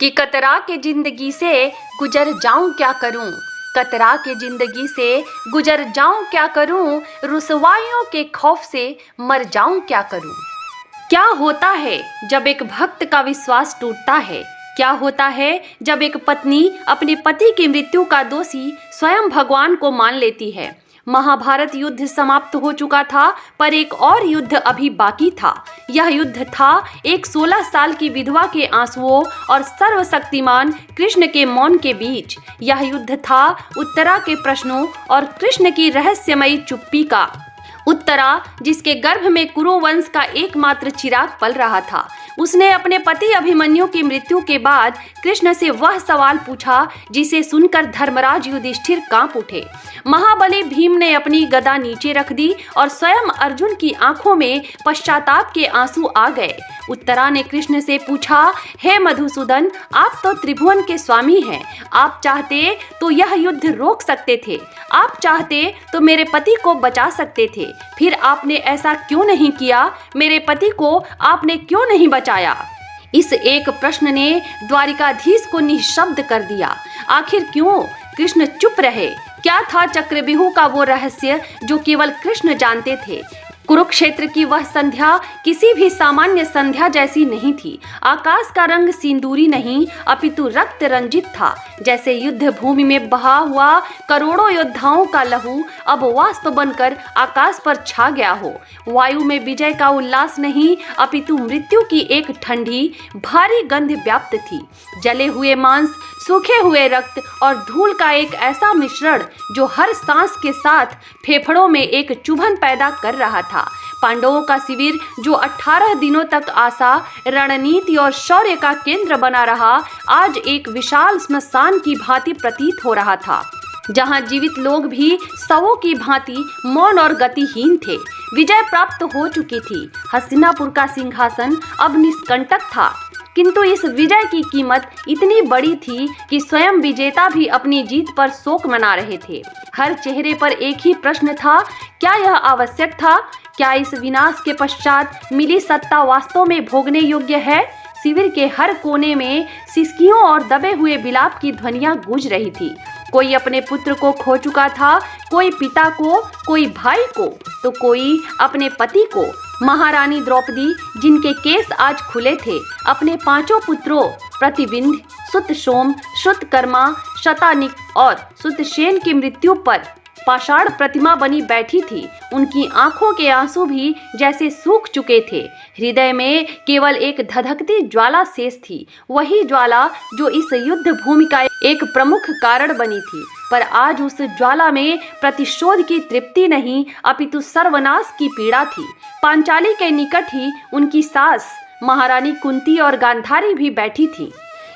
कि कतरा के जिंदगी से गुजर जाऊं क्या करूं, कतरा के जिंदगी से गुजर जाऊं क्या करूं, रुसवाइयों के खौफ से मर जाऊं क्या करूं। क्या होता है जब एक भक्त का विश्वास टूटता है, क्या होता है जब एक पत्नी अपने पति की मृत्यु का दोषी स्वयं भगवान को मान लेती है। महाभारत युद्ध समाप्त हो चुका था, पर एक और युद्ध अभी बाकी था। यह युद्ध था एक 16 साल की विधवा के आंसुओं और सर्वशक्तिमान कृष्ण के मौन के बीच। यह युद्ध था उत्तरा के प्रश्नों और कृष्ण की रहस्यमयी चुप्पी का। उत्तरा, जिसके गर्भ में कुरु वंश का एकमात्र चिराग पल रहा था, उसने अपने पति अभिमन्यु की मृत्यु के बाद कृष्ण से वह सवाल पूछा जिसे सुनकर धर्मराज युधिष्ठिर कांप उठे। महाबली भीम ने अपनी गदा नीचे रख दी और स्वयं अर्जुन की आंखों में पश्चाताप के आंसू आ गए। उत्तरा ने कृष्ण से पूछा, हे मधुसूदन, आप तो त्रिभुवन के स्वामी हैं, आप चाहते तो यह युद्ध रोक सकते थे, आप चाहते तो मेरे पति को बचा सकते थे, फिर आपने ऐसा क्यों नहीं किया, मेरे पति को आपने क्यों नहीं बचाया। इस एक प्रश्न ने द्वारिकाधीश को निशब्द कर दिया। आखिर क्यों कृष्ण चुप रहे? क्या था चक्रव्यूह का वो रहस्य जो केवल कृष्ण जानते थे? कुरुक्षेत्र की वह संध्या किसी भी सामान्य संध्या जैसी नहीं थी। आकाश का रंग सिंदूरी नहीं, अपितु रक्त रंजित था। जैसे युद्ध भूमि में बहा हुआ करोड़ों योद्धाओं का लहू अब वाष्प बनकर आकाश पर छा गया हो। वायु में विजय का उल्लास नहीं, अपितु मृत्यु की एक ठंडी भारी गंध व्याप्त थी। जले हुए मांस, सूखे हुए रक्त और धूल का एक ऐसा मिश्रण जो हर सांस के साथ फेफड़ों में एक चुभन पैदा कर रहा था। पांडवों का शिविर जो 18 दिनों तक आशा, रणनीति और शौर्य का केंद्र बना रहा, आज एक विशाल स्मशान की भांति प्रतीत हो रहा था, जहां जीवित लोग भी शवों की भांति मौन और गतिहीन थे। विजय प्राप्त हो चुकी थी। हस्तिनापुर का सिंहासन अब निष्कंटक था, किंतु इस विजय की कीमत इतनी बड़ी थी कि स्वयं विजेता भी अपनी जीत पर शोक मना रहे थे। हर चेहरे पर एक ही प्रश्न था, क्या यह आवश्यक था? क्या इस विनाश के पश्चात मिली सत्ता वास्तव में भोगने योग्य है? शिविर के हर कोने में सिसकियों और दबे हुए विलाप की ध्वनियां गूंज रही थी। कोई अपने पुत्र को खो चुका था, कोई पिता को, कोई भाई को, तो कोई अपने पति को। महारानी द्रौपदी, जिनके केस आज खुले थे, अपने 5 पुत्रों प्रतिबिंध, सुतसोम, सुतकर्मा, शतानिक और सुतसेन की मृत्यु पर पाषाण प्रतिमा बनी बैठी थी। उनकी आंखों के आंसू भी जैसे सूख चुके थे। हृदय में केवल एक धधकती ज्वाला शेष थी, वही ज्वाला जो इस युद्ध भूमि का एक प्रमुख कारण बनी थी। पर आज उस ज्वाला में प्रतिशोध की तृप्ति नहीं, अपितु सर्वनाश की पीड़ा थी। पांचाली के निकट ही उनकी सास महारानी कुंती और गांधारी भी बैठी थी।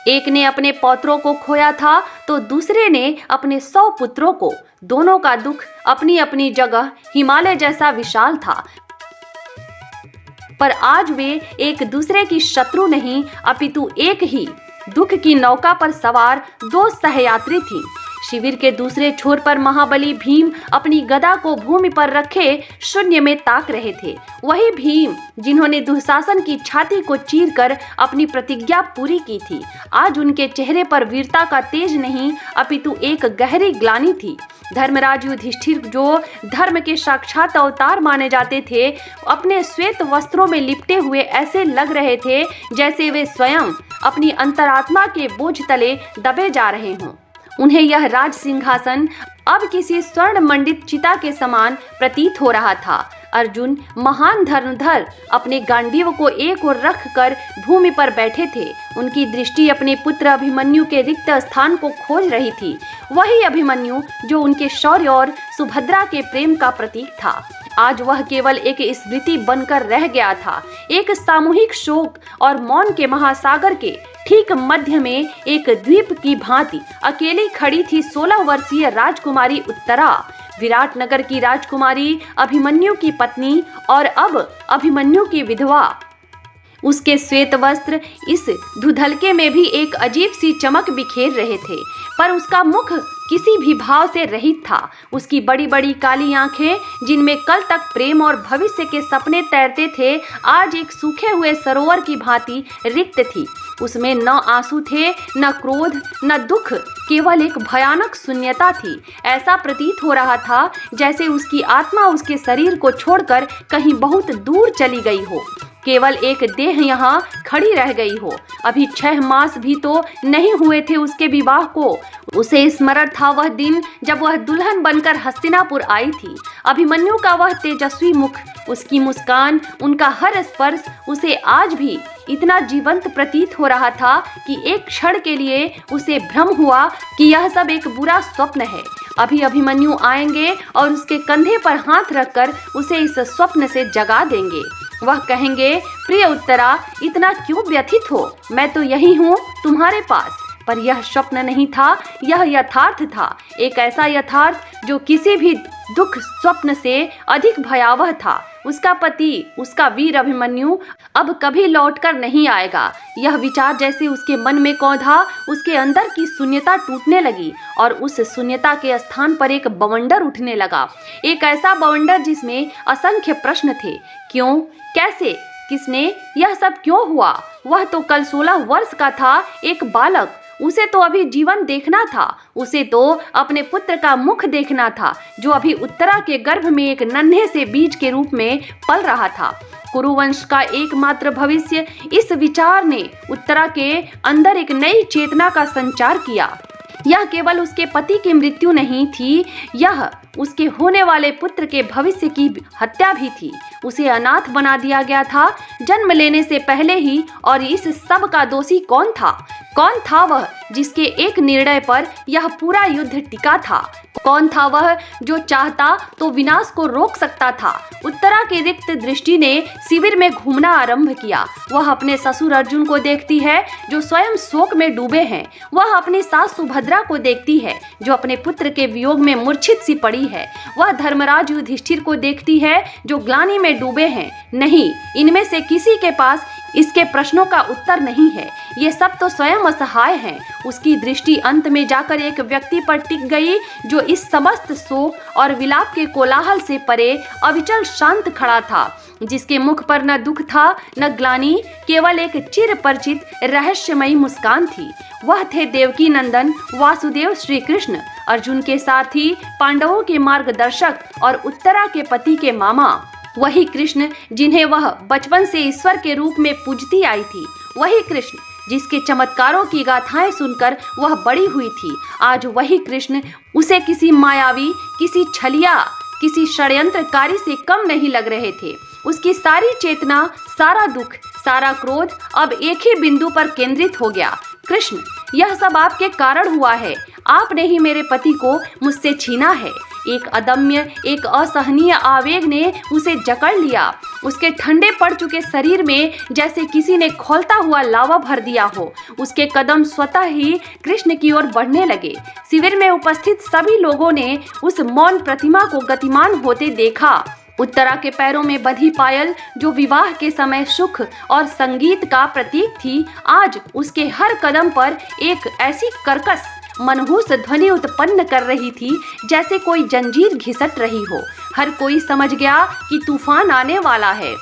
एक ने अपने पौत्रों को खोया था तो दूसरे ने अपने 100 पुत्रों को। दोनों का दुख अपनी अपनी जगह हिमालय जैसा विशाल था, पर आज वे एक दूसरे की शत्रु नहीं, अपितु एक ही दुख की नौका पर सवार 2 सहयात्री थीं। शिविर के दूसरे छोर पर महाबली भीम अपनी गदा को भूमि पर रखे शून्य में ताक रहे थे। वही भीम जिन्होंने दुशासन की छाती को चीरकर अपनी प्रतिज्ञा पूरी की थी। आज उनके चेहरे पर वीरता का तेज नहीं, अपितु एक गहरी ग्लानि थी। धर्मराज युधिष्ठिर, जो धर्म के साक्षात अवतार माने जाते थे, अपने श्वेत वस्त्रों में लिपटे हुए ऐसे लग रहे थे जैसे वे स्वयं अपनी अंतरात्मा के बोझ तले दबे जा रहे हों। उन्हें यह राज सिंहासन अब किसी स्वर्ण मंडित चिता के समान प्रतीत हो रहा था। अर्जुन, महान धनुर्धर, अपने गांडीव को एक ओर रखकर भूमि पर बैठे थे। उनकी दृष्टि अपने पुत्र अभिमन्यु के रिक्त स्थान को खोज रही थी। वही अभिमन्यु जो उनके शौर्य और सुभद्रा के प्रेम का प्रतीक था, आज वह केवल एक स्मृति बनकर रह गया था। एक सामूहिक शोक और मौन के महासागर के ठीक मध्य में एक द्वीप की भांति अकेली खड़ी थी 16 वर्षीय राजकुमारी उत्तरा, विराटनगर की राजकुमारी, अभिमन्यु की पत्नी और अब अभिमन्यु की विधवा। उसके श्वेत वस्त्र इस धुंधलके में भी एक अजीब सी चमक बिखेर रहे थे, पर उसका मुख किसी भी भाव से रहित था। उसकी बड़ी बड़ी काली आंखें, जिनमें कल तक प्रेम और भविष्य के सपने तैरते थे, आज एक सूखे हुए सरोवर की भांति रिक्त थी। उसमें न आंसू थे, न क्रोध, न दुख, केवल एक भयानक शून्यता थी। ऐसा प्रतीत हो रहा था जैसे उसकी आत्मा उसके शरीर को छोड़कर कहीं बहुत दूर चली गई हो, केवल एक देह यहाँ खड़ी रह गई हो। अभी 6 मास भी तो नहीं हुए थे उसके विवाह को। उसे स्मरण था वह दिन जब वह दुल्हन बनकर हस्तिनापुर आई थी। अभिमन्यु का वह तेजस्वी मुख, उसकी मुस्कान, उनका हर स्पर्श उसे आज भी इतना जीवंत प्रतीत हो रहा था कि एक क्षण के लिए उसे भ्रम हुआ कि यह सब एक बुरा स्वप्न है। अभी अभिमन्यु आएंगे और उसके कंधे पर हाथ रखकर उसे इस स्वप्न से जगा देंगे। वह कहेंगे, प्रिय उत्तरा, इतना क्यों व्यथित हो? मैं तो यही हूँ तुम्हारे पास। पर यह स्वप्न नहीं था, यह यथार्थ था, एक ऐसा यथार्थ जो किसी भी दुख स्वप्न से अधिक भयावह था। उसका पति, उसका वीर अभिमन्यु अब कभी लौटकर नहीं आएगा। यह विचार जैसे उसके मन में कौंधा, उसके अंदर की शून्यता टूटने लगी और उस शून्यता के स्थान पर एक बवंडर उठने लगा। एक ऐसा बवंडर जिसमें असंख्य प्रश्न थे। क्यों, कैसे, किसने, यह सब क्यों हुआ? वह तो कल 16 वर्ष का था, एक बालक। उसे तो अभी जीवन देखना था, उसे तो अपने पुत्र का मुख देखना था, जो अभी उत्तरा के गर्भ में एक नन्हे से बीज के रूप में पल रहा था। कुरुवंश का एकमात्र भविष्य, इस विचार ने उत्तरा के अंदर एक नई चेतना का संचार किया। यह केवल उसके पति की मृत्यु नहीं थी, यह उसके होने वाले पुत्र के भविष्य की हत्या भी थी। उसे अनाथ बना दिया गया था जन्म लेने से पहले ही। और इस सब का दोषी कौन था? कौन था वह जिसके एक निर्णय पर यह पूरा युद्ध टिका था? कौन था वह जो चाहता तो विनाश को रोक सकता था? उत्तरा की रिक्त दृष्टि ने शिविर में घूमना आरंभ किया। वह अपने ससुर अर्जुन को देखती है जो स्वयं शोक में डूबे हैं। वह अपनी सास सुभद्रा को देखती है जो अपने पुत्र के वियोग में मूर्छित सी पड़ी है। वह धर्मराज युधिष्ठिर को देखती है जो ग्लानि में डूबे हैं। नहीं, इनमें से किसी के पास इसके प्रश्नों का उत्तर नहीं है। ये सब तो स्वयं असहाय हैं। उसकी दृष्टि अंत में जाकर एक व्यक्ति पर टिक गई जो इस समस्त शोक और विलाप के कोलाहल से परे अविचल शांत खड़ा था, जिसके मुख पर न दुख था न ग्लानि, केवल एक चिर परिचित रहस्यमयी मुस्कान थी। वह थे देवकी नंदन वासुदेव श्री कृष्ण, अर्जुन के सारथी, पांडवों के मार्गदर्शक और उत्तरा के पति के मामा। वही कृष्ण जिन्हें वह बचपन से ईश्वर के रूप में पूजती आई थी। वही कृष्ण जिसके चमत्कारों की गाथाएं सुनकर वह बड़ी हुई थी। आज वही कृष्ण उसे किसी मायावी, किसी छलिया, किसी षड्यंत्रकारी से कम नहीं लग रहे थे। उसकी सारी चेतना, सारा दुख, सारा क्रोध अब एक ही बिंदु पर केंद्रित हो गया। कृष्ण, यह सब आपके कारण हुआ है। आपने ही मेरे पति को मुझसे छीना है। एक अदम्य, एक असहनीय आवेग ने उसे जकड़ लिया। उसके ठंडे पड़ चुके शरीर में जैसे किसी ने खौलता हुआ लावा भर दिया हो। उसके कदम स्वतः ही कृष्ण की ओर बढ़ने लगे। शिविर में उपस्थित सभी लोगों ने उस मौन प्रतिमा को गतिमान होते देखा। उत्तरा के पैरों में बंधी पायल, जो विवाह के समय सुख और संगीत का प्रतीक थी, आज उसके हर कदम पर एक ऐसी कर्कश मनहूस ध्वनि उत्पन्न कर रही थी जैसे कोई जंजीर घिसट रही हो। हर कोई समझ गया कि तूफान आने वाला है।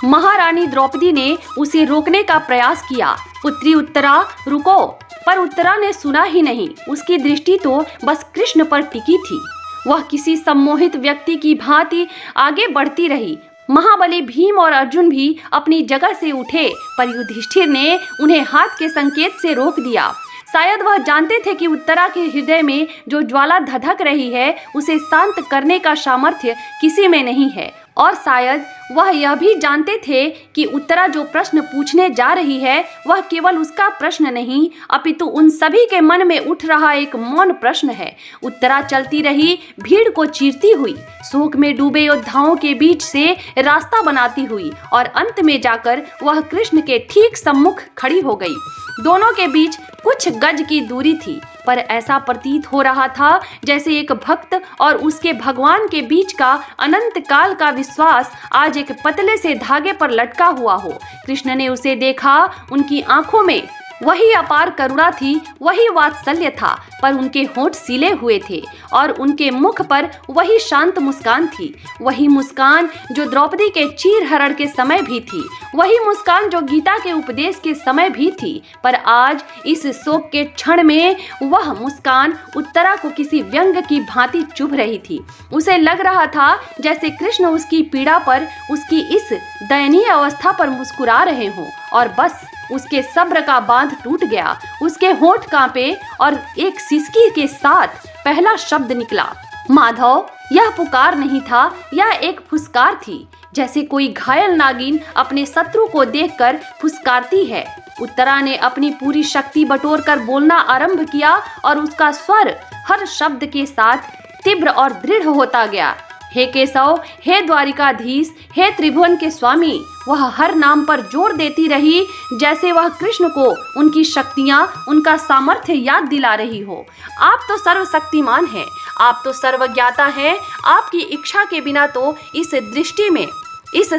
महारानी द्रौपदी ने उसे रोकने का प्रयास किया, पुत्री उत्तरा रुको, पर उत्तरा ने सुना ही नहीं। उसकी दृष्टि तो बस कृष्ण पर टिकी थी। वह किसी सम्मोहित व्यक्ति की भांति आगे बढ़ती रही। महाबली भीम और अर्जुन भी अपनी जगह से उठे, पर युधिष्ठिर ने उन्हें हाथ के संकेत से रोक दिया। शायद वह जानते थे कि उत्तरा के हृदय में जो ज्वाला धधक रही है, उसे शांत करने का सामर्थ्य किसी में नहीं है। और शायद वह यह भी जानते थे कि उत्तरा जो प्रश्न पूछने जा रही है, वह केवल उसका प्रश्न नहीं, अपितु उन सभी के मन में उठ रहा एक मौन प्रश्न है। उत्तरा चलती रही, भीड़ को चीरती हुई, शोक में डूबे योद्धाओं के बीच से रास्ता बनाती हुई, और अंत में जाकर वह कृष्ण के ठीक सम्मुख खड़ी हो गई। दोनों के बीच कुछ गज की दूरी थी, पर ऐसा प्रतीत हो रहा था जैसे एक भक्त और उसके भगवान के बीच का अनंत काल का विश्वास आज एक पतले से धागे पर लटका हुआ हो। कृष्ण ने उसे देखा, उनकी आंखों में वही अपार करुणा थी, वही वात्सल्य था, पर उनके होंठ सीले हुए थे और उनके मुख पर वही शांत मुस्कान थी। वही मुस्कान जो द्रौपदी के चीरहरण के समय भी थी, वही मुस्कान जो गीता के उपदेश के समय भी थी। पर आज इस शोक के क्षण में वह मुस्कान उत्तरा को किसी व्यंग की भांति चुभ रही थी। उसे लग रहा था जैसे कृष्ण उसकी पीड़ा पर, उसकी इस दयनीय अवस्था पर मुस्कुरा रहे हों, और बस उसके सब्र का बांध टूट गया। उसके होंठ कांपे और एक सिसकी के साथ पहला शब्द निकला, माधव। यह पुकार नहीं था, यह एक फुसकार थी, जैसे कोई घायल नागिन अपने शत्रु को देखकर फुसकारती है। उत्तरा ने अपनी पूरी शक्ति बटोर कर बोलना आरंभ किया और उसका स्वर हर शब्द के साथ तीव्र और दृढ़ होता गया। हे केशव, हे द्वारिकाधीश, हे त्रिभुवन के स्वामी। वह हर नाम पर जोर देती रही, जैसे वह कृष्ण को उनकी शक्तियां, उनका सामर्थ्य याद दिला रही हो। आप तो सर्वशक्तिमान हैं, आप तो सर्वज्ञाता हैं। आपकी इच्छा के बिना तो इस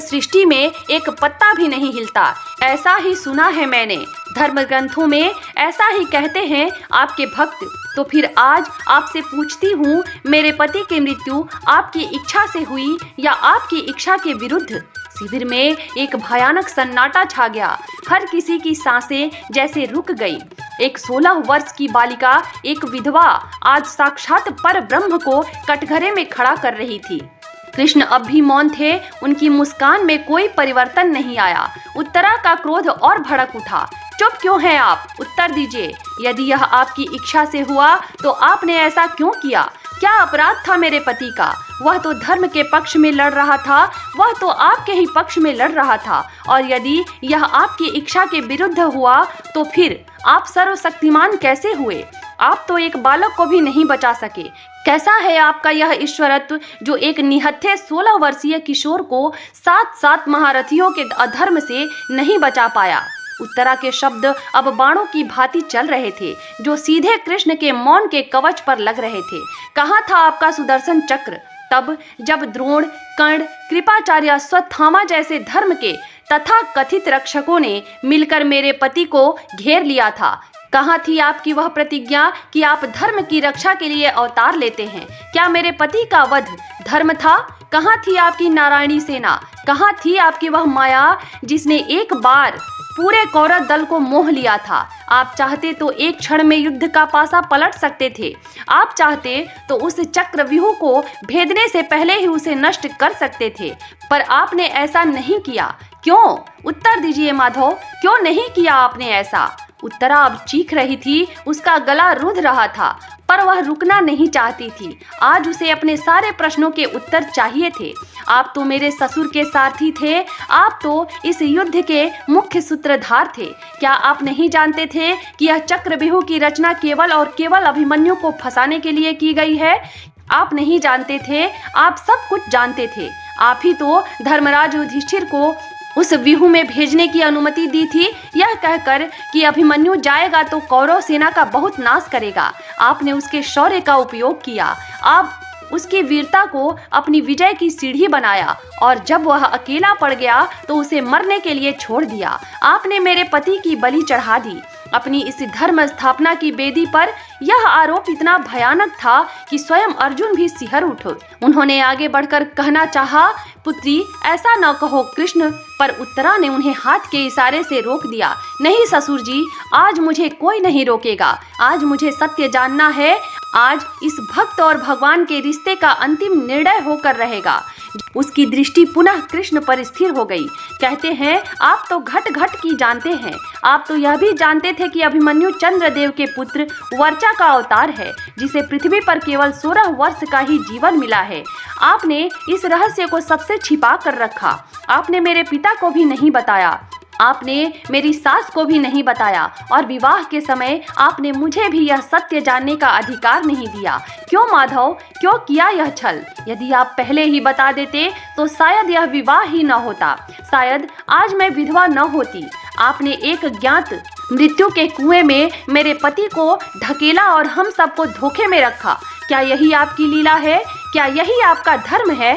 सृष्टि में एक पत्ता भी नहीं हिलता। ऐसा ही सुना है मैंने, धर्म ग्रंथों में ऐसा ही कहते हैं आपके भक्त। तो फिर आज आपसे पूछती हूँ, मेरे पति की मृत्यु आपकी इच्छा से हुई या आपकी इच्छा के विरुद्ध? शिविर में एक भयानक सन्नाटा छा गया। हर किसी की सांसें जैसे रुक गई। एक 16 वर्ष की बालिका, एक विधवा, आज साक्षात पर ब्रह्म को कटघरे में खड़ा कर रही थी। कृष्ण अब भी मौन थे, उनकी मुस्कान में कोई परिवर्तन नहीं आया। उत्तरा का क्रोध और भड़क उठा। चुप क्यों हैं आप? उत्तर दीजिए। यदि यह आपकी इच्छा से हुआ तो आपने ऐसा क्यों किया? क्या अपराध था मेरे पति का? वह तो धर्म के पक्ष में लड़ रहा था, वह तो आपके ही पक्ष में लड़ रहा था। और यदि यह आपकी इच्छा के विरुद्ध हुआ तो फिर आप सर्वशक्तिमान कैसे हुए? आप तो एक बालक को भी नहीं बचा सके। कैसा है आपका यह ईश्वरत्व जो एक निहत्थे 16 वर्षीय किशोर को 7 महारथियों के अधर्म से नहीं बचा पाया? उत्तरा के शब्द अब बाणों की भांति चल रहे थे, जो सीधे कृष्ण के मौन के कवच पर लग रहे थे। कहाँ था आपका सुदर्शन चक्र तब, जब द्रोण, कर्ण, कृपाचार्य, अश्वत्थामा जैसे धर्म के तथा कथित रक्षकों ने मिलकर मेरे पति को घेर लिया था? कहाँ थी आपकी वह प्रतिज्ञा कि आप धर्म की रक्षा के लिए अवतार लेते हैं? क्या मेरे पति का वध धर्म था? कहाँ थी आपकी नारायणी सेना? कहाँ थी आपकी वह माया जिसने एक बार पूरे कौरव दल को मोह लिया था? आप चाहते तो एक क्षण में युद्ध का पासा पलट सकते थे। आप चाहते तो उस चक्रव्यूह को भेदने से पहले ही उसे नष्ट कर सकते थे, पर आपने ऐसा नहीं किया। क्यों? उत्तर दीजिए माधव, क्यों नहीं किया आपने ऐसा? उत्तरा अब चीख रही थी, उसका गला रुंध रहा था, पर वह रुकना नहीं चाहती थी। आज उसे अपने सारे प्रश्नों के उत्तर चाहिए थे। आप तो मेरे ससुर के सारथी थे, आप तो इस युद्ध के मुख्य सूत्रधार थे। क्या आप नहीं जानते थे कि यह चक्रव्यूह की रचना केवल और केवल अभिमन्यु को फंसाने के लिए की गई है? आप नहीं जानते थे, आप सब कुछ जानते थे। आप ही तो धर्मराज युधिष्ठिर को उस व्यूह में भेजने की अनुमति दी थी, यह कहकर कि अभिमन्यु जाएगा तो कौरव सेना का बहुत नाश करेगा। आपने उसके शौर्य का उपयोग किया, आप उसकी वीरता को अपनी विजय की सीढ़ी बनाया, और जब वह अकेला पड़ गया तो उसे मरने के लिए छोड़ दिया। आपने मेरे पति की बलि चढ़ा दी अपनी इस धर्म स्थापना की बेदी पर। यह आरोप इतना भयानक था कि स्वयं अर्जुन भी सिहर उठे। उन्होंने आगे बढ़कर कहना चाहा, पुत्री ऐसा न कहो कृष्ण, पर उत्तरा ने उन्हें हाथ के इशारे से रोक दिया। नहीं ससुर जी, आज मुझे कोई नहीं रोकेगा। आज मुझे सत्य जानना है। आज इस भक्त और भगवान के रिश्ते का अंतिम निर्णय होकर रहेगा। उसकी दृष्टि पुनः कृष्ण पर स्थिर हो गई। कहते हैं आप तो घट घट की जानते हैं। आप तो यह भी जानते थे कि अभिमन्यु चंद्रदेव के पुत्र वर्चा का अवतार है, जिसे पृथ्वी पर केवल 16 वर्ष का ही जीवन मिला है। आपने इस रहस्य को सबसे छिपा कर रखा। आपने मेरे पिता को भी नहीं बताया, आपने मेरी सास को भी नहीं बताया, और विवाह के समय आपने मुझे भी यह सत्य जानने का अधिकार नहीं दिया। क्यों माधव, क्यों किया यह छल? यदि आप पहले ही बता देते तो शायद यह विवाह ही न होता, शायद आज मैं विधवा न होती। आपने एक ज्ञात मृत्यु के कुएं में मेरे पति को ढकेला और हम सबको धोखे में रखा। क्या यही आपकी लीला है? क्या यही आपका धर्म है?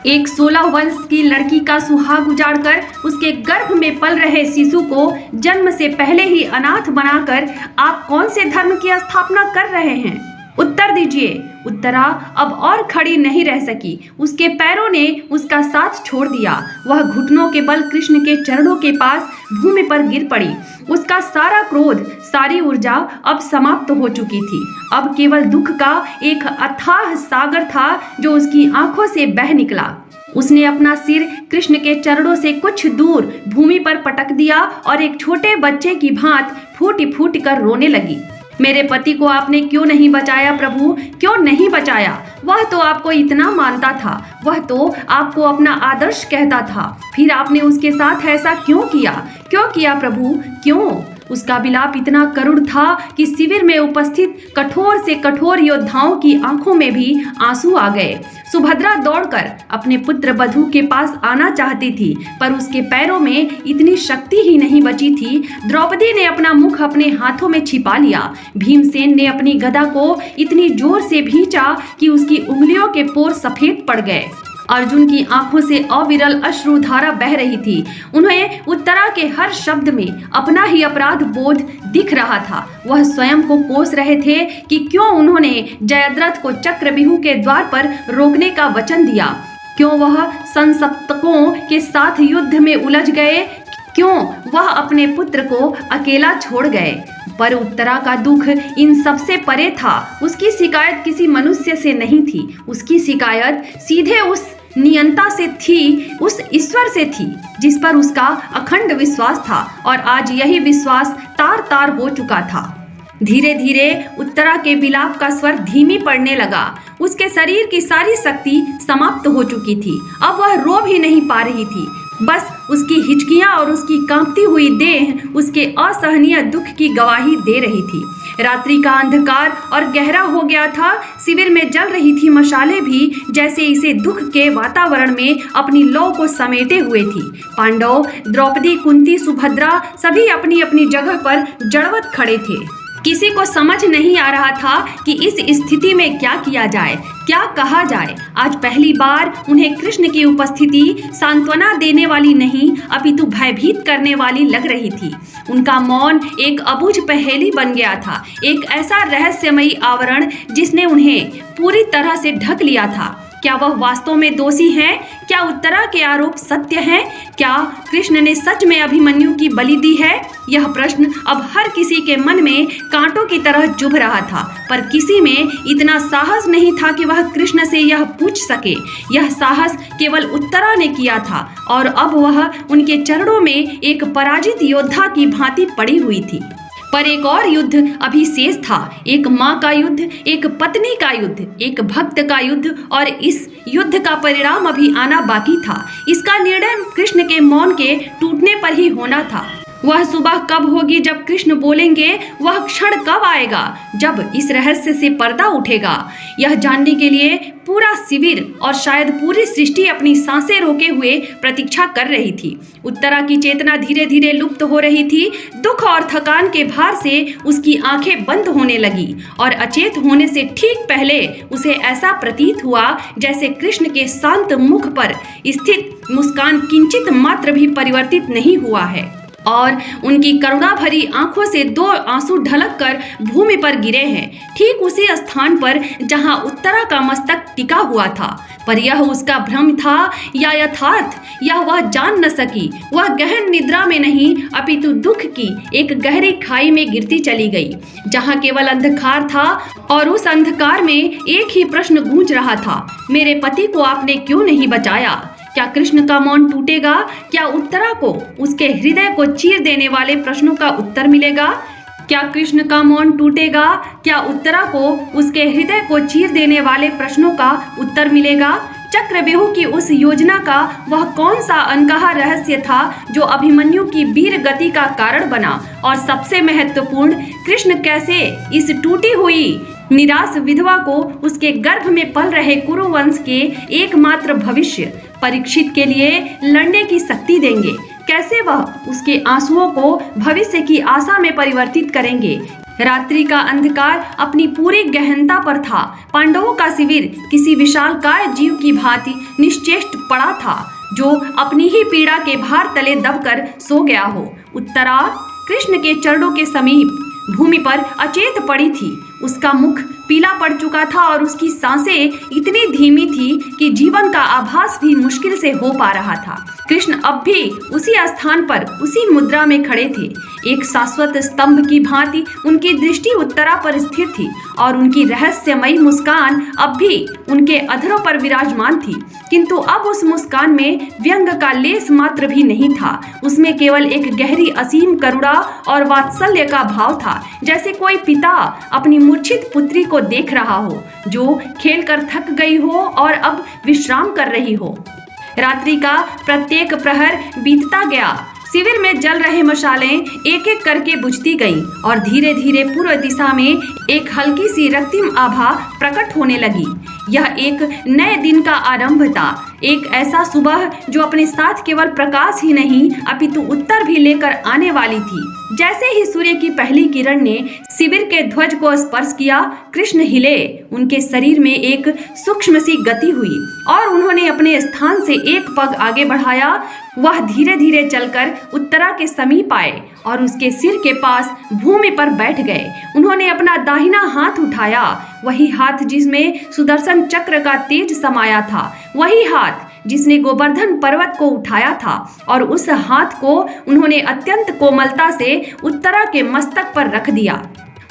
एक 16 वर्ष की लड़की का सुहाग उजाड़कर उसके गर्भ में पल रहे शिशु को जन्म से पहले ही अनाथ बनाकर आप कौन से धर्म की स्थापना कर रहे हैं? उत्तर दीजिए। उत्तरा अब और खड़ी नहीं रह सकी। उसके पैरों ने उसका साथ छोड़ दिया। वह घुटनों के बल कृष्ण के चरणों के पास भूमि पर गिर पड़ी। उसका सारा क्रोध, सारी ऊर्जा अब समाप्त हो चुकी थी। अब केवल दुख का एक अथाह सागर था जो उसकी आंखों से बह निकला। उसने अपना सिर कृष्ण के चरणों से कुछ दूर भूमि पर पटक दिया और एक छोटे बच्चे की भांति फूट फूट कर रोने लगी। मेरे पति को आपने क्यों नहीं बचाया प्रभु, क्यों नहीं बचाया? वह तो आपको इतना मानता था, वह तो आपको अपना आदर्श कहता था, फिर आपने उसके साथ ऐसा क्यों किया? क्यों किया प्रभु, क्यों? उसका विलाप इतना करुण था कि शिविर में उपस्थित कठोर से कठोर योद्धाओं की आंखों में भी आंसू आ गए। सुभद्रा दौड़कर अपने पुत्र बधू के पास आना चाहती थी, पर उसके पैरों में इतनी शक्ति ही नहीं बची थी। द्रौपदी ने अपना मुख अपने हाथों में छिपा लिया। भीमसेन ने अपनी गदा को इतनी जोर से भींचा कि उसकी उंगलियों के पोर सफेद पड़ गए। अर्जुन की आंखों से अविरल अश्रुधारा बह रही थी। उन्हें उत्तरा के हर शब्द में अपना ही अपराध बोध दिख रहा था। वह स्वयं को कोस रहे थे कि क्यों उन्होंने जयद्रथ को चक्रव्यूह के द्वार पर रोकने का वचन दिया, क्यों वह संसप्तकों के साथ युद्ध में उलझ गए, क्यों वह अपने पुत्र को अकेला छोड़ गए। पर उत्तरा का दुख इन सबसे परे था। उसकी शिकायत किसी मनुष्य से नहीं थी, उसकी शिकायत सीधे उस नियंता से थी, उस ईश्वर से थी जिस पर उसका अखंड विश्वास था, और आज यही विश्वास तार तार हो चुका था। धीरे धीरे उत्तरा के विलाप का स्वर धीमी पड़ने लगा। उसके शरीर की सारी शक्ति समाप्त हो चुकी थी। अब वह रो भी नहीं पा रही थी। बस उसकी हिचकियां और उसकी कांपती हुई देह उसके असहनीय दुख की गवाही दे रही थी। रात्रि का अंधकार और गहरा हो गया था। शिविर में जल रही थी मशालें भी जैसे इसे दुख के वातावरण में अपनी लौ को समेटे हुए थी। पांडव, द्रौपदी, कुंती, सुभद्रा सभी अपनी अपनी जगह पर जड़वत खड़े थे। किसी को समझ नहीं आ रहा था कि इस स्थिति में क्या किया जाए, क्या कहा जाए। आज पहली बार उन्हें कृष्ण की उपस्थिति सांत्वना देने वाली नहीं अपितु भयभीत करने वाली लग रही थी। उनका मौन एक अबूझ पहेली बन गया था, एक ऐसा रहस्यमयी आवरण जिसने उन्हें पूरी तरह से ढक लिया था। क्या वह वास्तव में दोषी हैं? क्या उत्तरा के आरोप सत्य हैं? क्या कृष्ण ने सच में अभिमन्यु की बलि दी है? यह प्रश्न अब हर किसी के मन में कांटों की तरह चुभ रहा था, पर किसी में इतना साहस नहीं था कि वह कृष्ण से यह पूछ सके। यह साहस केवल उत्तरा ने किया था, और अब वह उनके चरणों में एक पराजित योद्धा की भांति पड़ी हुई थी। पर एक और युद्ध अभी शेष था, एक माँ का युद्ध, एक पत्नी का युद्ध, एक भक्त का युद्ध, और इस युद्ध का परिणाम अभी आना बाकी था। इसका निर्णय कृष्ण के मौन के टूटने पर ही होना था। वह सुबह कब होगी जब कृष्ण बोलेंगे? वह क्षण कब आएगा जब इस रहस्य से पर्दा उठेगा? यह जानने के लिए पूरा शिविर और शायद पूरी सृष्टि अपनी सांसें रोके हुए प्रतीक्षा कर रही थी। उत्तरा की चेतना धीरे धीरे लुप्त हो रही थी। दुख और थकान के भार से उसकी आंखें बंद होने लगी, और अचेत होने से ठीक पहले उसे ऐसा प्रतीत हुआ जैसे कृष्ण के शांत मुख पर स्थित मुस्कान किंचित मात्र भी परिवर्तित नहीं हुआ है, और उनकी करुणा भरी आंखों से 2 आंसू ढलक कर भूमि पर गिरे हैं, ठीक उसी स्थान पर जहां उत्तरा का मस्तक टिका हुआ था। पर यह उसका भ्रम था या यथार्थ, यह वह जान न सकी। वह गहन निद्रा में नहीं अपितु दुख की एक गहरी खाई में गिरती चली गई, जहां केवल अंधकार था, और उस अंधकार में एक ही प्रश्न गूंज रहा था, मेरे पति को आपने क्यों नहीं बचाया? क्या कृष्ण का मौन टूटेगा? क्या उत्तरा को उसके हृदय को चीर देने वाले प्रश्नों का उत्तर मिलेगा? क्या कृष्ण का मौन टूटेगा? क्या उत्तरा को उसके हृदय को चीर देने वाले प्रश्नों का उत्तर मिलेगा? चक्रव्यूह की उस योजना का वह कौन सा अनकहा रहस्य था जो अभिमन्यु की वीर गति का कारण बना? और सबसे महत्वपूर्ण, कृष्ण कैसे इस टूटी हुई निराश विधवा को उसके गर्भ में पल रहे कुरुवंश के एकमात्र भविष्य परीक्षित के लिए लड़ने की शक्ति देंगे? कैसे वह उसके आंसुओं को भविष्य की आशा में परिवर्तित करेंगे? रात्रि का अंधकार अपनी पूरी गहनता पर था। पांडवों का शिविर किसी विशालकाय जीव की भांति निश्चेष्ट पड़ा था, जो अपनी ही पीड़ा के भार तले दबकर सो गया हो। उत्तरा कृष्ण के चरणों के समीप भूमि पर अचेत पड़ी थी। उसका मुख पीला पड़ चुका था और उसकी सांसें इतनी धीमी थी कि जीवन का आभास भी मुश्किल से हो पा रहा था। कृष्ण अब भी उसी स्थान पर उसी मुद्रा में खड़े थे। एक शाश्वत स्तंभ की भांति उनकी दृष्टि उत्तरा पर स्थिर थी और उनकी रहस्यमयी मुस्कान अब भी उनके अधरों पर विराजमान थी। किंतु अब उस मुस्कान में व्यंग का लेस मात्र भी नहीं था। उसमें केवल एक गहरी असीम करुणा और वात्सल्य का भाव था, जैसे कोई पिता अपनी मूर्छित पुत्री को देख रहा हो, जो खेल कर थक गई हो और अब विश्राम कर रही हो। रात्रि का प्रत्येक प्रहर बीतता गया। शिविर में जल रहे मशालें एक एक करके बुझती गईं और धीरे धीरे पूर्व दिशा में एक हल्की सी रक्तिम आभा प्रकट होने लगी। यह एक नए दिन का आरंभ था, एक ऐसा सुबह जो अपने साथ केवल प्रकाश ही नहीं अपितु उत्तर भी लेकर आने वाली थी। जैसे ही सूर्य की पहली किरण ने शिविर के ध्वज को स्पर्श किया, कृष्ण हिले। उनके शरीर में एक सूक्ष्म सी गति हुई और उन्होंने अपने स्थान से एक पग आगे बढ़ाया। वह धीरे धीरे चलकर उत्तरा के समीप आए और उसके सिर के पास भूमि पर बैठ गए। उन्होंने अपना दाहिना हाथ उठाया, वही हाथ जिसमें सुदर्शन चक्र का तेज समाया था, वही हाथ जिसने गोवर्धन पर्वत को उठाया था, और उस हाथ को उन्होंने अत्यंत कोमलता से उत्तरा के मस्तक पर रख दिया।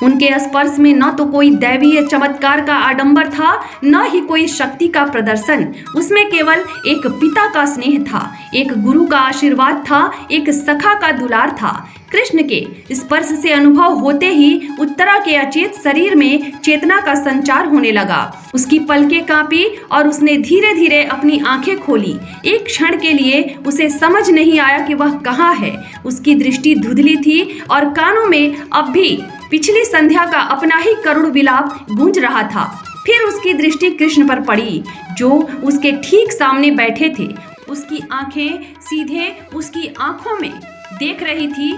उनके स्पर्श में न तो कोई दैवीय चमत्कार का आडंबर था, न ही कोई शक्ति का प्रदर्शन। उसमें केवल एक पिता का स्नेह था, एक गुरु का आशीर्वाद था, एक सखा का दुलार था। कृष्ण के स्पर्श से अनुभव होते ही उत्तरा के अचेत शरीर में चेतना का संचार होने लगा। उसकी पलकें कांपी और उसने धीरे धीरे अपनी आंखें खोली। एक क्षण के लिए उसे समझ नहीं आया कि वह कहाँ है। उसकी दृष्टि धुंधली थी और कानों में अब भी पिछली संध्या का अपना ही करुण विलाप गूंज रहा था। फिर उसकी दृष्टि कृष्ण पर पड़ी, जो उसके ठीक सामने बैठे थे। उसकी आंखें सीधे उसकी आंखों में देख रही थी।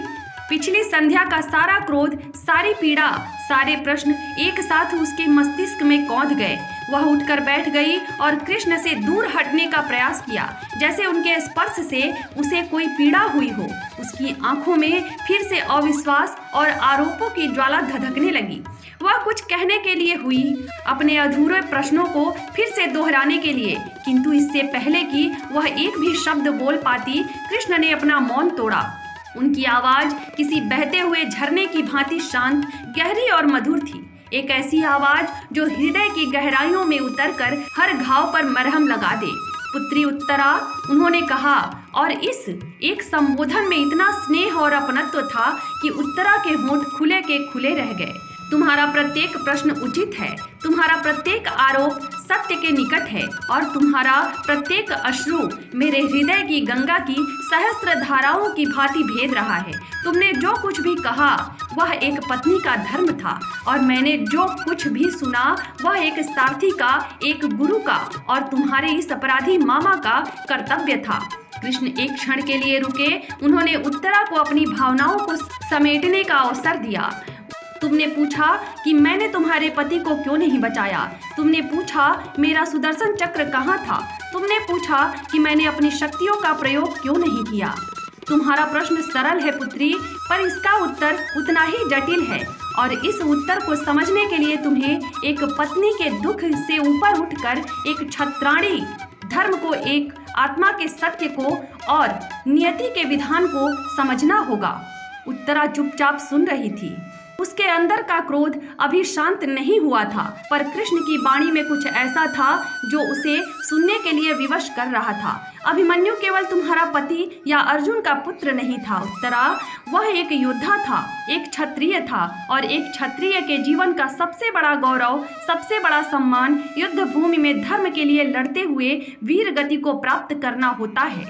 पिछली संध्या का सारा क्रोध, सारी पीड़ा, सारे प्रश्न एक साथ उसके मस्तिष्क में कौंध गए। वह उठकर बैठ गई और कृष्ण से दूर हटने का प्रयास किया, जैसे उनके स्पर्श से उसे कोई पीड़ा हुई हो। उसकी आंखों में फिर से अविश्वास और आरोपों की ज्वाला धधकने लगी। वह कुछ कहने के लिए हुई, अपने अधूरे प्रश्नों को फिर से दोहराने के लिए, किंतु इससे पहले कि वह एक भी शब्द बोल पाती, कृष्ण ने अपना मौन तोड़ा। उनकी आवाज किसी बहते हुए झरने की भांति शांत, गहरी और मधुर थी। एक ऐसी आवाज जो हृदय की गहराइयों में उतरकर हर घाव पर मरहम लगा दे। पुत्री उत्तरा, उन्होंने कहा, और इस एक संबोधन में इतना स्नेह और अपनत्व था कि उत्तरा के होंठ खुले के खुले रह गए। तुम्हारा प्रत्येक प्रश्न उचित है, तुम्हारा प्रत्येक आरोप सत्य के निकट है, और तुम्हारा प्रत्येक अश्रु मेरे हृदय की गंगा की सहस्त्र धाराओं की भांति भेद रहा है। तुमने जो कुछ भी कहा वह एक पत्नी का धर्म था, और मैंने जो कुछ भी सुना वह एक सारथी का, एक गुरु का और तुम्हारे इस अपराधी मामा का कर्तव्य था। कृष्ण एक क्षण के लिए रुके। उन्होंने उत्तरा को अपनी भावनाओं को समेटने का अवसर दिया। तुमने पूछा कि मैंने तुम्हारे पति को क्यों नहीं बचाया। तुमने पूछा मेरा सुदर्शन चक्र कहाँ था। तुमने पूछा कि मैंने अपनी शक्तियों का प्रयोग क्यों नहीं किया। तुम्हारा प्रश्न सरल है पुत्री, पर इसका उत्तर उतना ही जटिल है, और इस उत्तर को समझने के लिए तुम्हें एक पत्नी के दुख से ऊपर उठकर एक क्षत्राणी धर्म को, एक आत्मा के सत्य को और नियति के विधान को समझना होगा। उत्तरा चुपचाप सुन रही थी। उसके अंदर का क्रोध अभी शांत नहीं हुआ था, पर कृष्ण की वाणी में कुछ ऐसा था जो उसे सुनने के लिए विवश कर रहा था। अभिमन्यु केवल तुम्हारा पति या अर्जुन का पुत्र नहीं था उत्तरा, वह एक योद्धा था, एक क्षत्रिय था, और एक क्षत्रिय के जीवन का सबसे बड़ा गौरव, सबसे बड़ा सम्मान युद्ध भूमि में धर्म के लिए लड़ते हुए वीर गति को प्राप्त करना होता है।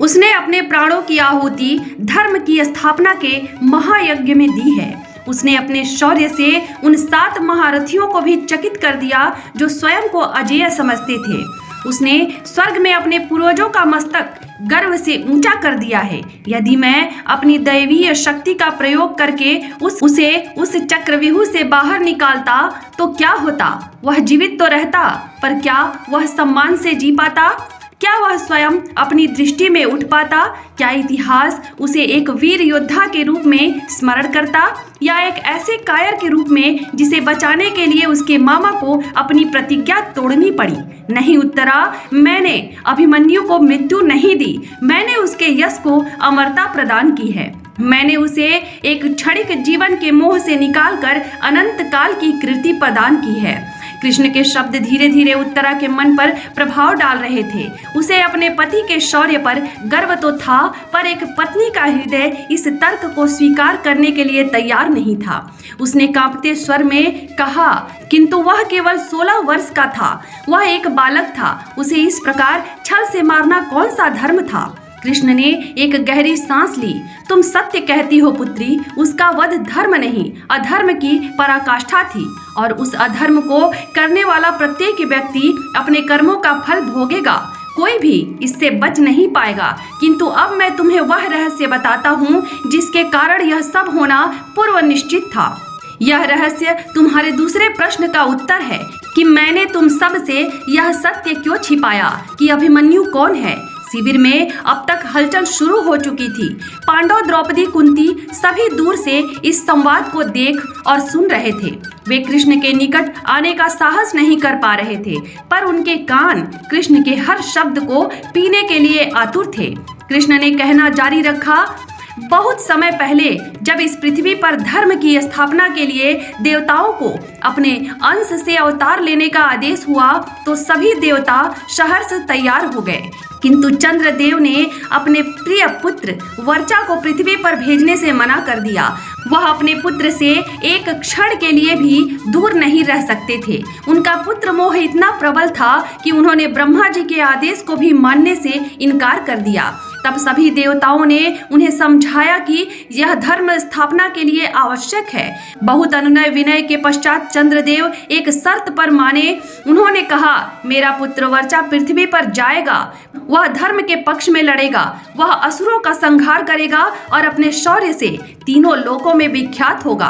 उसने अपने प्राणों की आहुति धर्म की स्थापना के महायज्ञ में दी है। उसने अपने शौर्य से उन 7 महारथियों को भी चकित कर दिया जो स्वयं को अजेय समझते थे। उसने स्वर्ग में अपने पूर्वजों का मस्तक गर्व से ऊंचा कर दिया है। यदि मैं अपनी दैवीय शक्ति का प्रयोग करके उसे उस चक्रव्यूह से बाहर निकालता तो क्या होता? वह जीवित तो रहता, पर क्या वह सम्मान से जी पाता? क्या वह स्वयं अपनी दृष्टि में उठ पाता? क्या इतिहास उसे एक वीर योद्धा के रूप में स्मरण करता, या एक ऐसे कायर के रूप में जिसे बचाने के लिए उसके मामा को अपनी प्रतिज्ञा तोड़नी पड़ी? नहीं उत्तरा, मैंने अभिमन्यु को मृत्यु नहीं दी, मैंने उसके यश को अमरता प्रदान की है। मैंने उसे एक क्षणिक जीवन के मोह से निकालकर अनंत काल की कृति प्रदान की है। कृष्ण के शब्द धीरे धीरे उत्तरा के मन पर प्रभाव डाल रहे थे। उसे अपने पति के शौर्य पर गर्व तो था, पर एक पत्नी का हृदय इस तर्क को स्वीकार करने के लिए तैयार नहीं था। उसने कांपते स्वर में कहा, किंतु वह केवल 16 वर्ष का था, वह एक बालक था, उसे इस प्रकार छल से मारना कौन सा धर्म था? कृष्ण ने एक गहरी सांस ली। तुम सत्य कहती हो पुत्री, उसका वध धर्म नहीं अधर्म की पराकाष्ठा थी, और उस अधर्म को करने वाला प्रत्येक व्यक्ति अपने कर्मों का फल भोगेगा, कोई भी इससे बच नहीं पाएगा। किंतु अब मैं तुम्हें वह रहस्य बताता हूँ जिसके कारण यह सब होना पूर्व निश्चित था। यह रहस्य तुम्हारे दूसरे प्रश्न का उत्तर है कि मैंने तुम सब से यह सत्य क्यों छिपाया कि अभिमन्यु कौन है। शिविर में अब तक हलचल शुरू हो चुकी थी। पांडव, द्रौपदी, कुंती सभी दूर से इस संवाद को देख और सुन रहे थे। वे कृष्ण के निकट आने का साहस नहीं कर पा रहे थे, पर उनके कान कृष्ण के हर शब्द को पीने के लिए आतुर थे। कृष्ण ने कहना जारी रखा, बहुत समय पहले जब इस पृथ्वी पर धर्म की स्थापना के लिए देवताओं को अपने अंश से अवतार लेने का आदेश हुआ तो सभी देवता शहर से तैयार हो गए, किंतु चंद्रदेव ने अपने प्रिय पुत्र वर्चा को पृथ्वी पर भेजने से मना कर दिया। वह अपने पुत्र से एक क्षण के लिए भी दूर नहीं रह सकते थे। उनका पुत्र मोह इतना प्रबल था कि उन्होंने ब्रह्मा जी के आदेश को भी मानने से इनकार कर दिया। तब सभी देवताओं ने उन्हें समझाया कि यह धर्म स्थापना के लिए आवश्यक है। बहुत अनुनय विनय के पश्चात चंद्रदेव एक शर्त पर माने। उन्होंने कहा, मेरा पुत्र वर्चा पृथ्वी पर जाएगा, वह धर्म के पक्ष में लड़ेगा, वह असुरों का संहार करेगा और अपने शौर्य से तीनों लोकों में विख्यात होगा,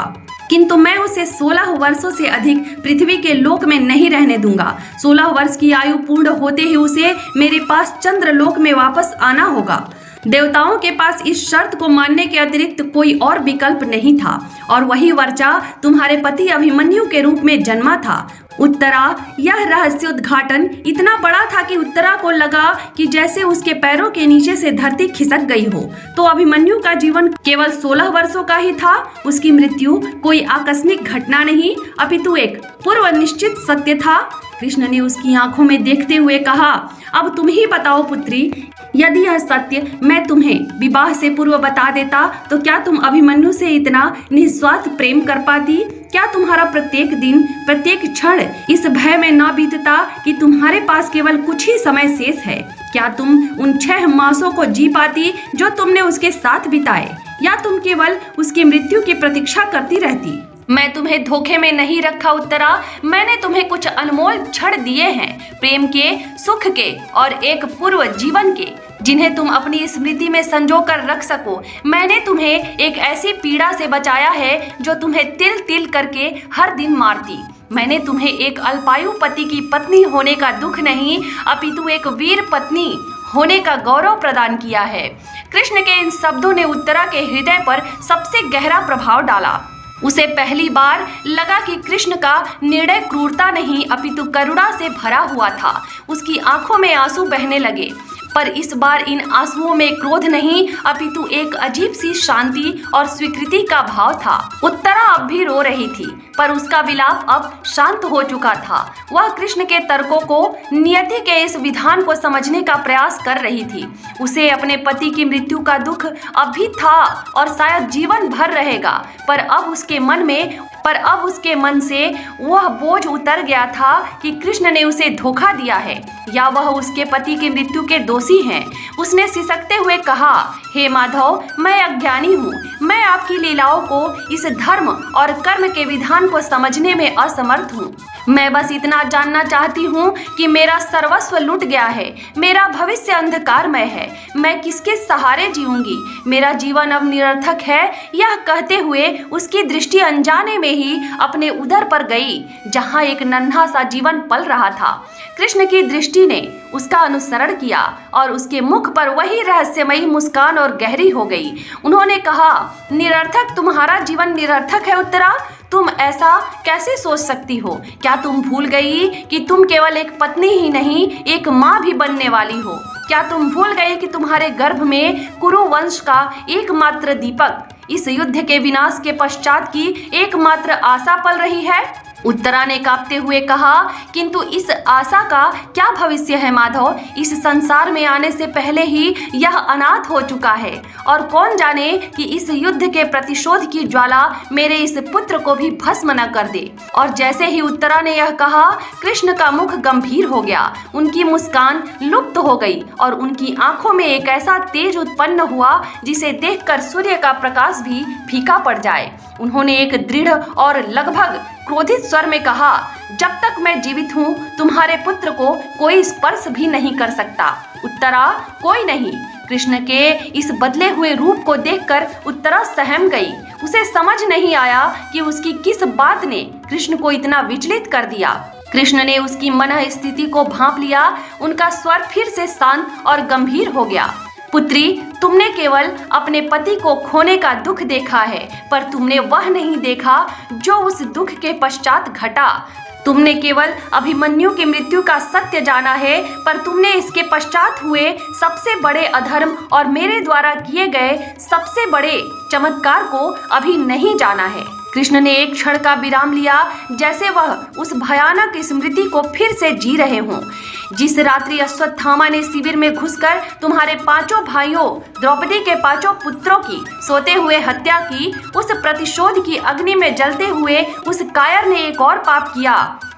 किंतु मैं उसे 16 वर्षों से अधिक पृथ्वी के लोक में नहीं रहने दूंगा। 16 वर्ष की आयु पूर्ण होते ही उसे मेरे पास चंद्रलोक में वापस आना होगा। देवताओं के पास इस शर्त को मानने के अतिरिक्त कोई और विकल्प नहीं था, और वही वर्चा तुम्हारे पति अभिमन्यु के रूप में जन्मा था। उत्तरा, यह रहस्योद्घाटन इतना बड़ा था कि उत्तरा को लगा कि जैसे उसके पैरों के नीचे से धरती खिसक गई हो। तो अभिमन्यु का जीवन केवल 16 वर्षों का ही था। उसकी मृत्यु कोई आकस्मिक घटना नहीं, अपितु एक पूर्व निश्चित सत्य था। कृष्ण ने उसकी आंखों में देखते हुए कहा, अब तुम ही बताओ पुत्री, यदि यह सत्य मैं तुम्हें विवाह से पूर्व बता देता तो क्या तुम अभिमन्यु से इतना निस्वार्थ प्रेम कर पाती? क्या तुम्हारा प्रत्येक दिन, प्रत्येक क्षण इस भय में न बीतता कि तुम्हारे पास केवल कुछ ही समय शेष है? क्या तुम उन 6 मासों को जी पाती जो तुमने उसके साथ बिताए, या तुम केवल उसकी मृत्यु की प्रतीक्षा करती रहती? मैं तुम्हें धोखे में नहीं रखा उत्तरा, मैंने तुम्हें कुछ अनमोल क्षण दिए हैं, प्रेम के, सुख के और एक पूर्व जीवन के, जिन्हें तुम अपनी स्मृति में संजो कर रख सको। मैंने तुम्हें एक ऐसी पीड़ा से बचाया है जो तुम्हें तिल तिल करके हर दिन मारती। मैंने तुम्हें एक अल्पायु पति की पत्नी होने का दुख नहीं, अपितु एक वीर पत्नी होने का गौरव प्रदान किया है। कृष्ण के इन शब्दों ने उत्तरा के हृदय पर सबसे गहरा प्रभाव डाला। उसे पहली बार लगा कि कृष्ण का निर्णय क्रूरता नहीं अपितु करुणा से भरा हुआ था। उसकी आंखों में आंसू बहने लगे, पर इस बार इन आंसुओं में क्रोध नहीं अपितु एक अजीब सी शांति और स्वीकृति का भाव था। उत्तरा अब भी रो रही थी, पर उसका विलाप अब शांत हो चुका था। वह कृष्ण के तर्कों को, नियति के इस विधान को समझने का प्रयास कर रही थी। उसे अपने पति की मृत्यु का दुख अब भी था और शायद जीवन भर रहेगा, पर अब उसके मन में पर अब उसके मन से वह बोझ उतर गया था कि कृष्ण ने उसे धोखा दिया है या वह उसके पति की मृत्यु के दोषी हैं। उसने सिसकते हुए कहा, हे माधव, मैं अज्ञानी हूँ। मैं आपकी लीलाओं को, इस धर्म और कर्म के विधान को समझने में असमर्थ हूँ। मैं बस इतना जानना चाहती हूँ कि मेरा सर्वस्व लुट गया है, मेरा भविष्य अंधकारमय है, मैं किसके सहारे जीऊंगी, मेरा जीवन अब निरर्थक है। यह कहते हुए उसकी दृष्टि अनजाने में ही अपने उदर पर गई, जहाँ एक नन्हा सा जीवन पल रहा था। कृष्ण की दृष्टि ने उसका अनुसरण किया और उसके मुख पर वही रहस्यमयी मुस्कान और गहरी हो गई। उन्होंने कहा, निरर्थक? तुम्हारा जीवन निरर्थक है उत्तरा? तुम ऐसा कैसे सोच सकती हो? क्या तुम भूल गई कि तुम केवल एक पत्नी ही नहीं, एक माँ भी बनने वाली हो? क्या तुम भूल गई कि तुम्हारे गर्भ में कुरु वंश का एकमात्र दीपक, इस युद्ध के विनाश के पश्चात की एकमात्र आशा पल रही है? उत्तरा ने कांपते हुए कहा, किंतु इस आशा का क्या भविष्य है माधव? इस संसार में आने से पहले ही यह अनाथ हो चुका है और कौन जाने कि इस युद्ध के प्रतिशोध की ज्वाला मेरे इस पुत्र को भी भस्म न कर दे। और जैसे ही उत्तरा ने यह कहा, कृष्ण का मुख गंभीर हो गया, उनकी मुस्कान लुप्त हो गई और उनकी आंखों में एक ऐसा तेज उत्पन्न हुआ जिसे देखकर सूर्य का प्रकाश भी फीका पड़ जाए। उन्होंने एक दृढ़ और लगभग क्रोधित स्वर में कहा, जब तक मैं जीवित हूँ तुम्हारे पुत्र को कोई स्पर्श भी नहीं कर सकता। उत्तरा, कोई नहीं। कृष्ण के इस बदले हुए रूप को देखकर उत्तरा सहम गई। उसे समझ नहीं आया कि उसकी किस बात ने कृष्ण को इतना विचलित कर दिया। कृष्ण ने उसकी मन स्थिति को भांप लिया। उनका स्वर फिर से शांत और गंभीर हो गया। पुत्री, तुमने केवल अपने पति को खोने का दुख देखा है, पर तुमने वह नहीं देखा जो उस दुख के पश्चात घटा। तुमने केवल अभिमन्यु की मृत्यु का सत्य जाना है, पर तुमने इसके पश्चात हुए सबसे बड़े अधर्म और मेरे द्वारा किए गए सबसे बड़े चमत्कार को अभी नहीं जाना है। कृष्ण ने एक क्षण का विराम लिया, जैसे वह उस भयानक स्मृति को फिर से जी रहे हों। जिस रात्रि अश्वत्थामा ने शिविर में घुसकर तुम्हारे 5 भाइयों द्रौपदी के 5 पुत्रों की सोते हुए हत्या की, उस प्रतिशोध की अग्नि में जलते हुए उस कायर ने एक और पाप किया,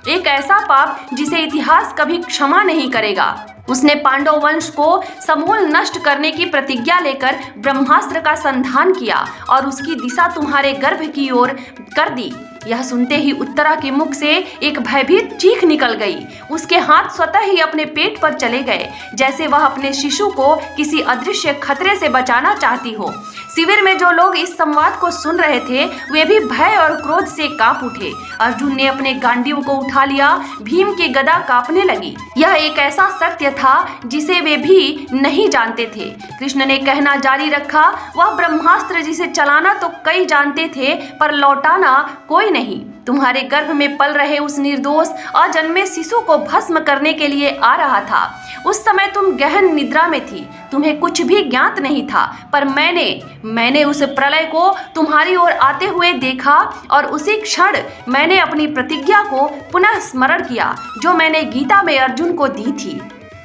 एक ऐसा पाप जिसे इतिहास कभी क्षमा नहीं करेगा। उसने पांडव वंश को समूल नष्ट करने की प्रतिज्ञा लेकर ब्रह्मास्त्र का संधान किया और उसकी दिशा तुम्हारे गर्भ की ओर कर दी। यह सुनते ही उत्तरा के मुख से एक भयभीत चीख निकल गई। उसके हाथ स्वतः ही अपने पेट पर चले गए, जैसे वह अपने शिशु को किसी अदृश्य खतरे से बचाना चाहती हो। शिविर में जो लोग इस संवाद को सुन रहे थे, वे भी भय और क्रोध से कांप उठे। अर्जुन ने अपने गांडीव को उठा लिया। भीम की गदा कांपने लगी। यह एक ऐसा सत्य था जिसे वे भी नहीं जानते थे। कृष्ण ने कहना जारी रखा, वह ब्रह्मास्त्र जिसे चलाना तो कई जानते थे, पर लौटाना कोई नहीं। तुम्हारे गर्भ में पल रहे उस निर्दोष अजन्मे शिशु को भस्म करने के लिए आ रहा था। उस समय तुम गहन निद्रा में थी, तुम्हें कुछ भी ज्ञात नहीं था, पर मैंने उस प्रलय को तुम्हारी ओर आते हुए देखा और उसी क्षण मैंने अपनी प्रतिज्ञा को पुनः स्मरण किया, जो मैंने गीता में अर्जुन को दी थी।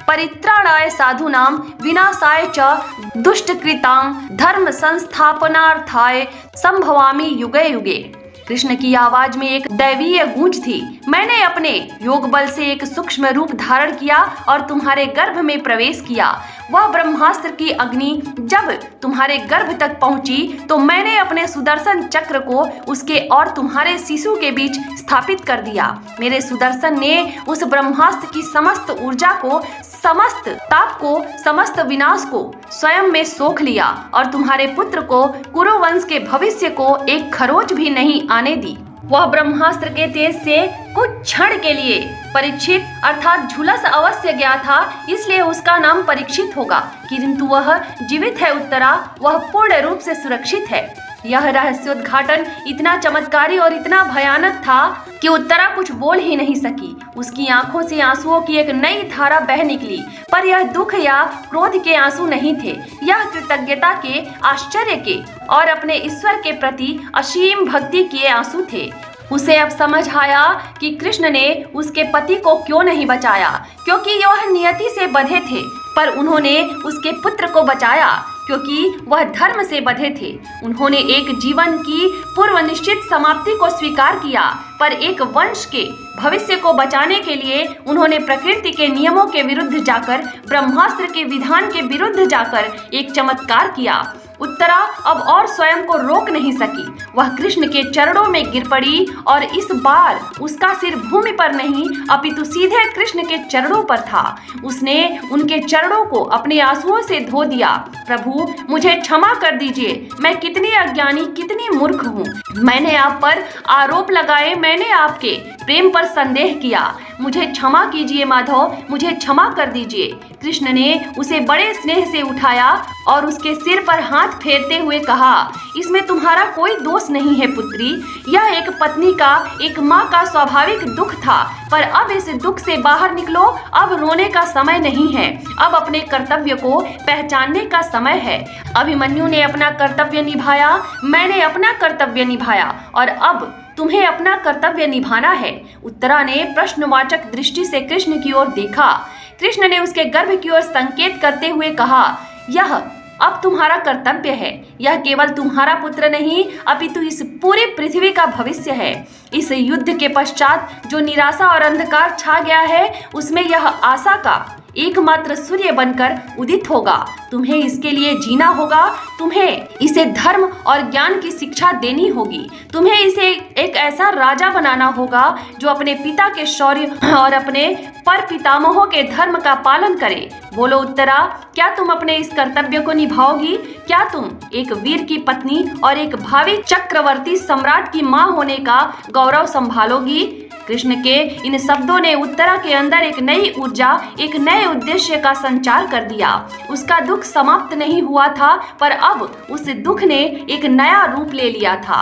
परित्राणाय साधूनां विनाशाय च दुष्टकृतां धर्म संस्थापनार्थाय संभवामि युगे युगे। कृष्ण की आवाज में एक दैवीय गूंज थी। मैंने अपने योग बल से एक सूक्ष्म रूप धारण किया और तुम्हारे गर्भ में प्रवेश किया। वह ब्रह्मास्त्र की अग्नि जब तुम्हारे गर्भ तक पहुंची, तो मैंने अपने सुदर्शन चक्र को उसके और तुम्हारे शिशु के बीच स्थापित कर दिया। मेरे सुदर्शन ने उस ब्रह्मास्त्र की समस्त ऊर्जा को, समस्त ताप को, समस्त विनाश को स्वयं में सोख लिया और तुम्हारे पुत्र को, कुरुवंश के भविष्य को एक खरोच भी नहीं आने दी। वह ब्रह्मास्त्र के तेज से कुछ क्षण के लिए परीक्षित अर्थात झुलस अवश्य गया था, इसलिए उसका नाम परीक्षित होगा, किंतु वह जीवित है उत्तरा, वह पूर्ण रूप से सुरक्षित है। यह रहस्योद्घाटन इतना चमत्कारी और इतना भयानक था कि उत्तरा कुछ बोल ही नहीं सकी। उसकी आंखों से आंसुओं की एक नई धारा बह निकली, पर यह दुख या क्रोध के आंसू नहीं थे, यह कृतज्ञता के, आश्चर्य के और अपने ईश्वर के प्रति असीम भक्ति के आंसू थे। उसे अब समझ आया कि कृष्ण ने उसके पति को क्यों नहीं बचाया, क्योंकि वह नियति से बंधे थे। पर उन्होंने उसके पुत्र को बचाया क्योंकि वह धर्म से बंधे थे। उन्होंने एक जीवन की पूर्व निश्चित समाप्ति को स्वीकार किया, पर एक वंश के भविष्य को बचाने के लिए उन्होंने प्रकृति के नियमों के विरुद्ध जाकर, ब्रह्मास्त्र के विधान के विरुद्ध जाकर एक चमत्कार किया। उत्तरा अब और स्वयं को रोक नहीं सकी। वह कृष्ण के चरणों में गिर पड़ी और इस बार उसका सिर भूमि पर नहीं अपितु सीधे कृष्ण के चरणों पर था। उसने उनके चरणों को अपने आंसुओं से धो दिया। प्रभु, मुझे क्षमा कर दीजिए, मैं कितनी अज्ञानी, कितनी मूर्ख हूँ। मैंने आप पर आरोप लगाए, मैंने आपके प्रेम पर संदेह किया। मुझे क्षमा कीजिए माधव, मुझे क्षमा कर दीजिए। कृष्ण ने उसे बड़े स्नेह से उठाया और उसके सिर पर हाथ फेरते हुए कहा, इसमें तुम्हारा कोई दोष नहीं है पुत्री। यह एक पत्नी का, एक माँ का स्वाभाविक दुख था, पर अब इस दुख से बाहर निकलो। अब रोने का समय नहीं है, अब अपने कर्तव्य को पहचानने का समय है। अभिमन्यु ने अपना कर्तव्य निभाया, मैंने अपना कर्तव्य निभाया, और अब तुम्हें अपना कर्तव्य निभाना है। उत्तरा ने प्रश्नवाचक दृष्टि से कृष्ण की ओर देखा। कृष्ण ने उसके गर्भ की ओर संकेत करते हुए कहा, यह अब तुम्हारा कर्तव्य है। यह केवल तुम्हारा पुत्र नहीं अपितु इस पूरी पृथ्वी का भविष्य है। इस युद्ध के पश्चात जो निराशा और अंधकार छा गया है, उसमें यह आशा का एकमात्र सूर्य बनकर उदित होगा। तुम्हें इसके लिए जीना होगा, तुम्हें इसे धर्म और ज्ञान की शिक्षा देनी होगी। तुम्हें इसे एक ऐसा राजा बनाना होगा जो अपने पिता के शौर्य और अपने पर पितामहों के धर्म का पालन करे। बोलो उत्तरा, क्या तुम अपने इस कर्तव्य को निभाओगी? क्या तुम एक वीर की पत्नी और एक भावी चक्रवर्ती सम्राट की मां होने का गौरव संभालोगी? कृष्ण के इन शब्दों ने उत्तरा के अंदर एक नई ऊर्जा, एक नए उद्देश्य का संचार कर दिया। उसका दुख समाप्त नहीं हुआ था, पर अब उस दुख ने एक नया रूप ले लिया था।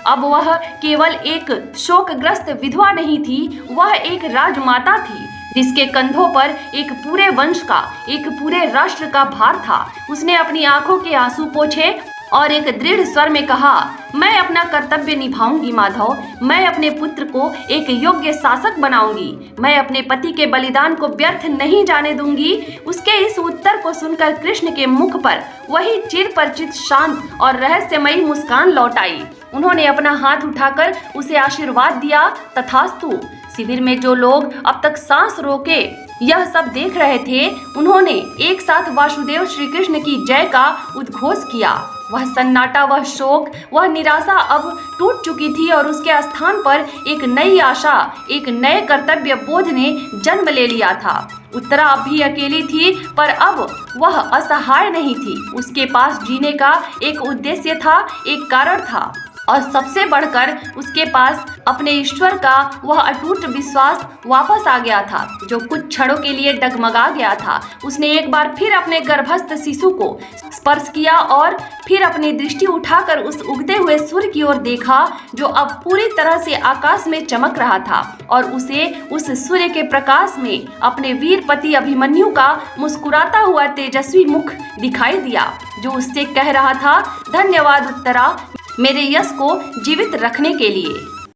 अब वह केवल एक शोकग्रस्त विधवा नहीं थी, वह एक राजमाता थी जिसके कंधों पर एक पूरे वंश का, एक पूरे राष्ट्र का भार था। उसने अपनी आंखों के आंसू पोंछे और एक दृढ़ स्वर में कहा, मैं अपना कर्तव्य निभाऊंगी माधव। मैं अपने पुत्र को एक योग्य शासक बनाऊंगी। मैं अपने पति के बलिदान को व्यर्थ नहीं जाने दूंगी। उसके इस उत्तर को सुनकर कृष्ण के मुख पर वही चिरपरिचित शांत और रहस्यमयी मुस्कान लौट आई। उन्होंने अपना हाथ उठाकर उसे आशीर्वाद दिया। तथास्तु। शिविर में जो लोग अब तक सांस रोके यह सब देख रहे थे, उन्होंने एक साथ वासुदेव श्री कृष्ण की जय का उद्घोष किया। वह सन्नाटा, वह शोक, वह निराशा अब टूट चुकी थी और उसके स्थान पर एक नई आशा, एक नए कर्तव्य बोध ने जन्म ले लिया था। उत्तरा अब भी अकेली थी, पर अब वह असहाय नहीं थी। उसके पास जीने का एक उद्देश्य था, एक कारण था, और सबसे बढ़कर उसके पास अपने ईश्वर का वह अटूट विश्वास वापस आ गया था जो कुछ क्षणों के लिए डगमगा गया था। उसने एक बार फिर अपने गर्भस्थ शिशु को स्पर्श किया और फिर अपनी दृष्टि उठाकर उस उगते हुए सूर्य की ओर देखा जो अब पूरी तरह से आकाश में चमक रहा था, और उसे उस सूर्य के प्रकाश में अपने वीर पति अभिमन्यु का मुस्कुराता हुआ तेजस्वी मुख दिखाई दिया जो उससे कह रहा था, धन्यवाद उत्तरा, मेरे यश को जीवित रखने के लिए।